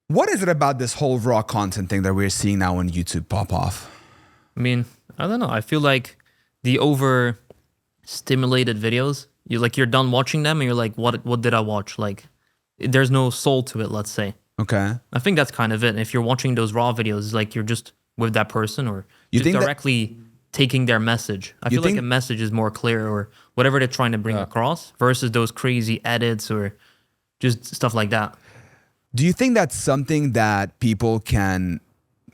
What is it about this whole raw content thing that we're seeing now on YouTube pop off? I mean, I don't know. I feel like the over-stimulated videos, you're done watching them and you're like, what did I watch? Like, there's no soul to it, let's say. Okay. I think that's kind of it. And if you're watching those raw videos, like you're just with that person or You just think directly taking their message. I feel like a message is more clear or whatever they're trying to bring across versus those crazy edits or just stuff like that. Do you think that's something that people can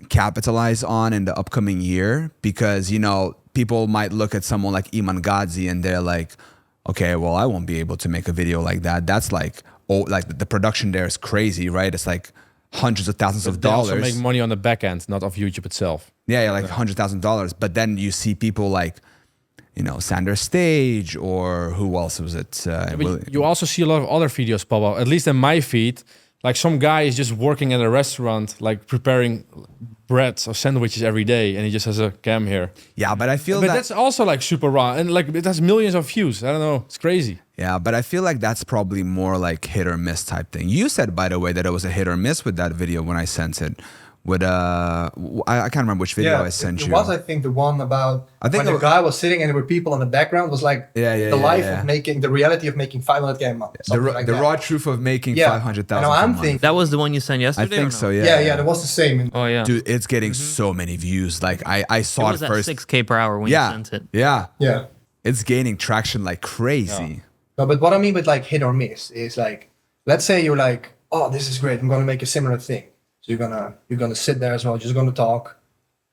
capitalize on in the upcoming year? Because, you know, people might look at someone like Iman Gadzhi and they're like, okay, well, I won't be able to make a video like that. That's like, oh, like the production there is crazy, right? It's like hundreds of thousands of dollars. They also make money on the back end, not of YouTube itself. Yeah, like $100,000. But then you see people like, you know, Sander Stage or who else was it? You also see a lot of other videos pop up, at least in my feed. Like some guy is just working at a restaurant, like preparing breads or sandwiches every day, and he just has a cam here. Yeah, but I feel but that's also like super raw, and like it has millions of views. I don't know, it's crazy. Yeah, but I feel like that's probably more like hit or miss type thing. You said, by the way, that it was a hit or miss with that video when I sent it. With I can't remember which video I sent you. It was, I think, the one about when the guy was sitting and there were people in the background. Was like the reality of making 500K a month. The raw truth of making 500,000. No, I'm thinking that was the one you sent yesterday. I think so. Yeah. Yeah, that was the same. Oh yeah, dude, it's getting so many views. Like I saw it, first. At 6K per hour when you sent it. Yeah, yeah, it's gaining traction like crazy. Yeah. No, but what I mean with like hit or miss is like, let's say you're like, oh, this is great. I'm gonna make a similar thing. So you're gonna sit there as well, just gonna talk.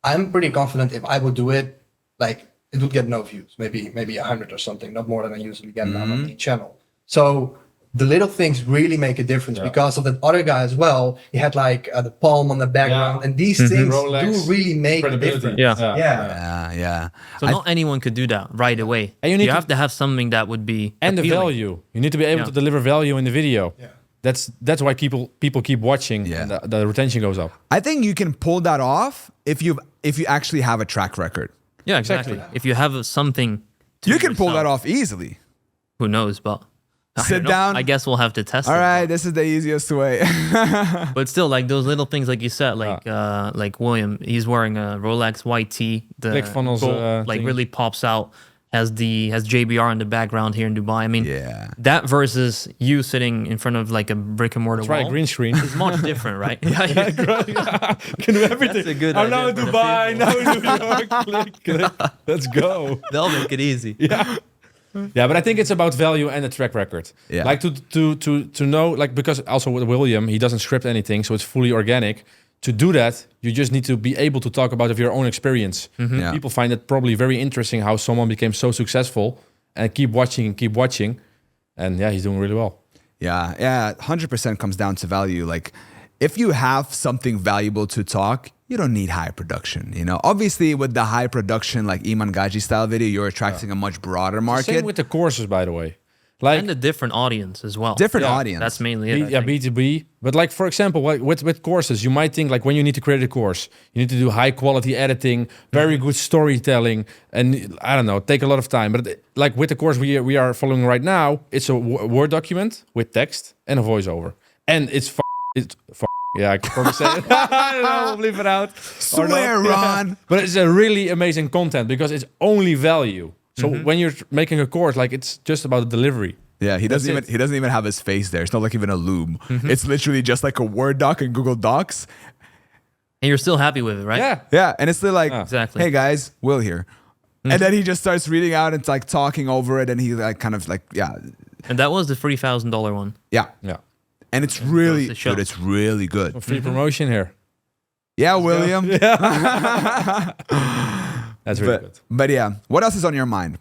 I'm pretty confident if I would do it, like it would get no views, maybe 100 or something, not more than I usually get on my main channel. So the little things really make a difference because of that other guy as well. He had like the palm on the background, and these things do really make a difference. Yeah. So not anyone could do that right away. And you have to have something that would be and appealing. The value. You need to be able to deliver value in the video. Yeah. That's why people keep watching and the retention goes up. I think you can pull that off if you actually have a track record. Yeah, exactly. If you have something you can pull that off easily. Who knows, but sit down. I guess we'll have to test it. All right, but this is the easiest way. But still, like those little things, like you said, like William, he's wearing a Rolex white tee. The ClickFunnels like really pops out. Has JBR in the background here in Dubai. I mean, that versus you sitting in front of like a brick and mortar wall. A green screen. It's much different, right? Can do everything. That's a good I'm now in Dubai, now in New York. Click. Let's go. They'll make it easy. Yeah, but I think it's about value and a track record. Yeah. Like to know, like, because also with William, he doesn't script anything, so it's fully organic. To do that, you just need to be able to talk about your own experience. People find it probably very interesting how someone became so successful and keep watching. And yeah, he's doing really well. Yeah, 100% comes down to value. Like, if you have something valuable to talk, you don't need high production. You know, obviously with the high production, like Iman Gadzhi style video, you're attracting a much broader market. Same with the courses, by the way. Like, and a different audience as well. Different audience. That's mainly it. B2B. But like, for example, with courses, you might think like when you need to create a course, you need to do high quality editing, very good storytelling, and I don't know, take a lot of time. But like with the course we are following right now, it's a Word document with text and a voiceover. And it's yeah, I can probably say it. I don't know, we'll leave it out. Swear, Ron. But it's a really amazing content because it's only value. So when you're making a course, like it's just about the delivery. Yeah, he doesn't even have his face there. It's not like even a loom. It's literally just like a Word doc in Google Docs. And you're still happy with it, right? Yeah, and it's still like, exactly. Hey guys, Will here. And then he just starts reading out and like talking over it, and he like kind of like And that was the $3,000 one. Yeah. And it's really good. It's really good. Some free promotion here. Yeah, William. That's really good. But yeah, what else is on your mind?